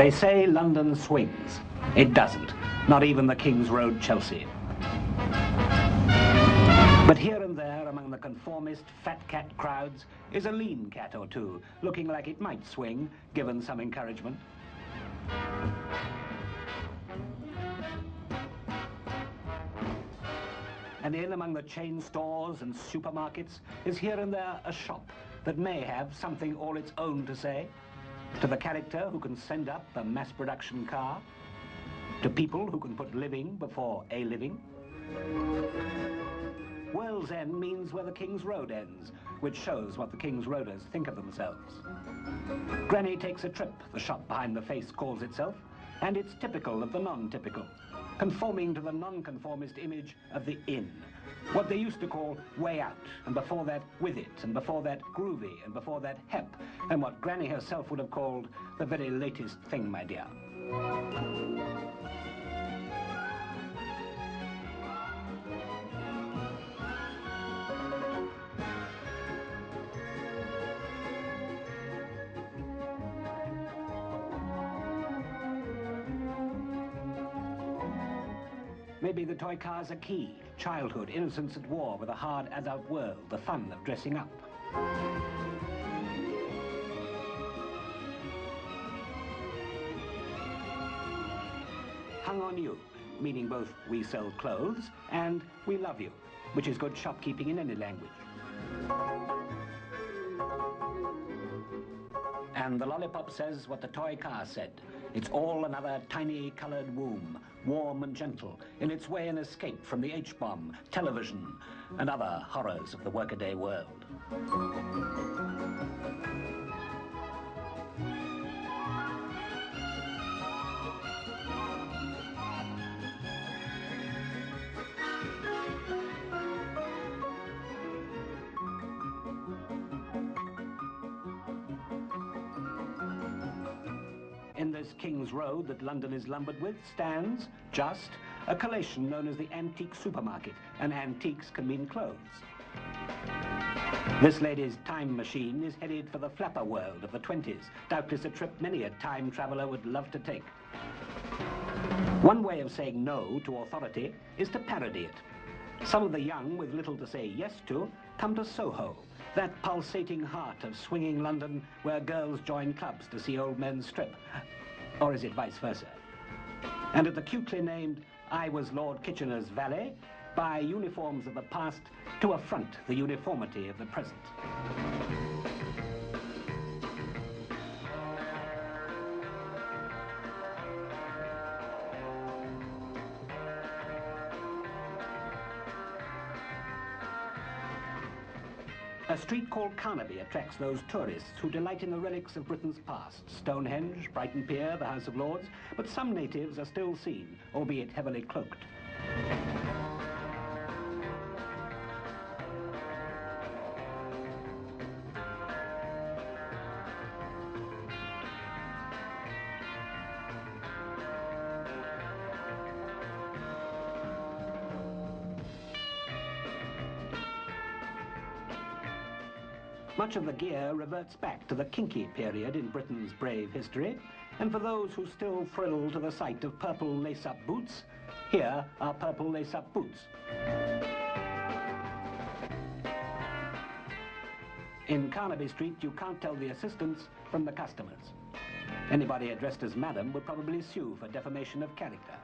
They say London swings. It doesn't. Not even the King's Road Chelsea. But here and there among the conformist fat cat crowds is a lean cat or two, looking like it might swing, given some encouragement. And in among the chain stores and supermarkets is here and there a shop that may have something all its own to say to the character who can send up a mass production car, to people who can put living before a living. World's End means where the King's Road ends, which shows what the King's Roaders think of themselves. Granny takes a trip, the shop behind the face calls itself, and it's typical of the non-typical, conforming to the non-conformist image of the inn, what they used to call way out, and before that with it, and before that groovy, and before that hep, and what Granny herself would have called the very latest thing, my dear. Maybe the toy car's a key. Childhood, innocence at war with a hard adult world, the fun of dressing up. Hung on you, meaning both we sell clothes and we love you, which is good shopkeeping in any language. And the lollipop says what the toy car said. It's all another tiny coloured womb, warm and gentle, in its way an escape from the H-bomb, television, and other horrors of the workaday world. In this King's Road that London is lumbered with stands, just, a collation known as the antique supermarket, and antiques can mean clothes. This lady's time machine is headed for the flapper world of the 20s, doubtless a trip many a time traveller would love to take. One way of saying no to authority is to parody it. Some of the young, with little to say yes to, come to Soho, that pulsating heart of swinging London where girls join clubs to see old men strip. Or is it vice versa? And at the cutely named I Was Lord Kitchener's valet, buy uniforms of the past to affront the uniformity of the present. A street called Carnaby attracts those tourists who delight in the relics of Britain's past. Stonehenge, Brighton Pier, the House of Lords, but some natives are still seen, albeit heavily cloaked. Much of the gear reverts back to the kinky period in Britain's brave history, and for those who still thrill to the sight of purple lace-up boots, here are purple lace-up boots. In Carnaby Street, you can't tell the assistants from the customers. Anybody addressed as madam would probably sue for defamation of character.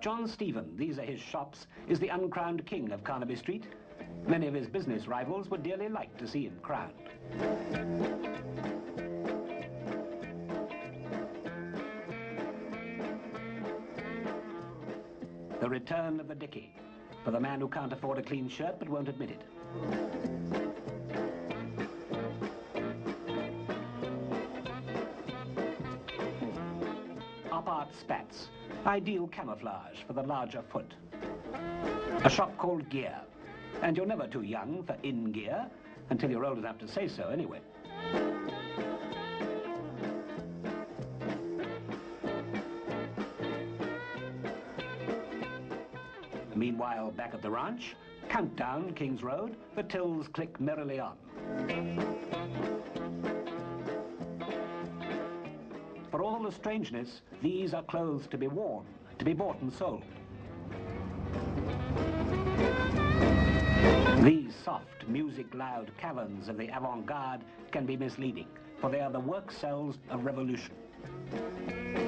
John Stephen, these are his shops, is the uncrowned king of Carnaby Street. Many of his business rivals would dearly like to see him crowned. The return of the dickie, for the man who can't afford a clean shirt but won't admit it. Op-art spats, ideal camouflage for the larger foot. A shop called Gear, and you're never too young for in gear, until you're old enough to say so anyway. Meanwhile, back at the ranch, countdown King's Road, the tills click merrily on. For all the strangeness, these are clothes to be worn, to be bought and sold. These soft, music-loud caverns of the avant-garde can be misleading, for they are the work cells of revolution.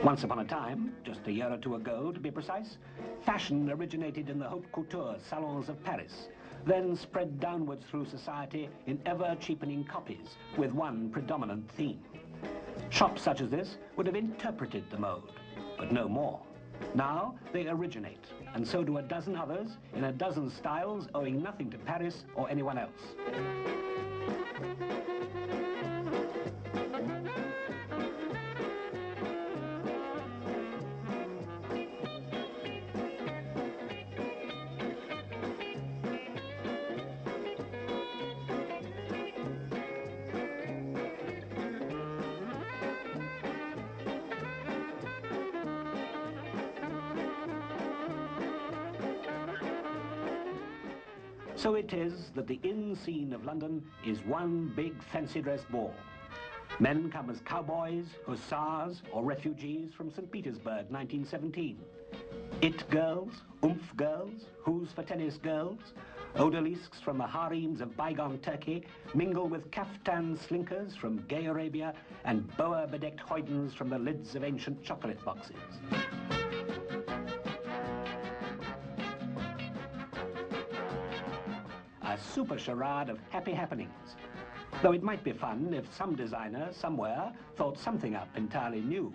Once upon a time, just a year or two ago to be precise, fashion originated in the haute couture salons of Paris, then spread downwards through society in ever-cheapening copies with one predominant theme. Shops such as this would have interpreted the mode, but no more. Now they originate, and so do a dozen others in a dozen styles owing nothing to Paris or anyone else. So it is that the inn scene of London is one big fancy dress ball. Men come as cowboys, hussars, or refugees from St. Petersburg, 1917. It girls, oomph girls, who's for tennis girls, odalisques from the harems of bygone Turkey mingle with kaftan slinkers from gay Arabia and boa-bedecked hoydens from the lids of ancient chocolate boxes. A super charade of happy happenings. Though it might be fun if some designer somewhere thought something up entirely new.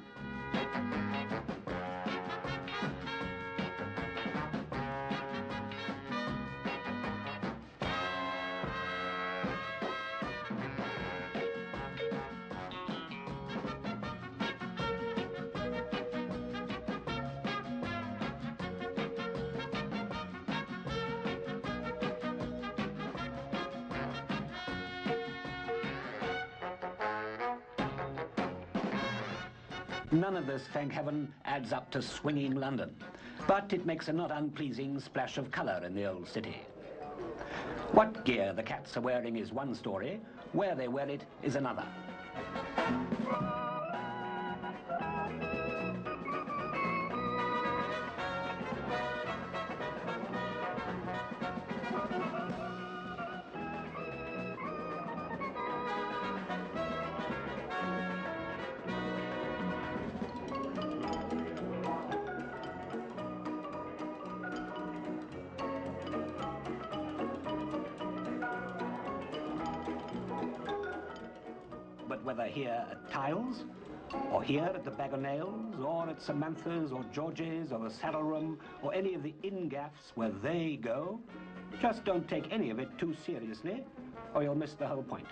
None of this, thank heaven, adds up to swinging London, but it makes a not unpleasing splash of colour in the old city. What gear the cats are wearing is one story, where they wear it is another. But whether here at Tiles, or here at the Bag o' Nails, or at Samantha's, or George's, or the Saddle Room, or any of the inn-gaffs where they go, just don't take any of it too seriously, or you'll miss the whole point.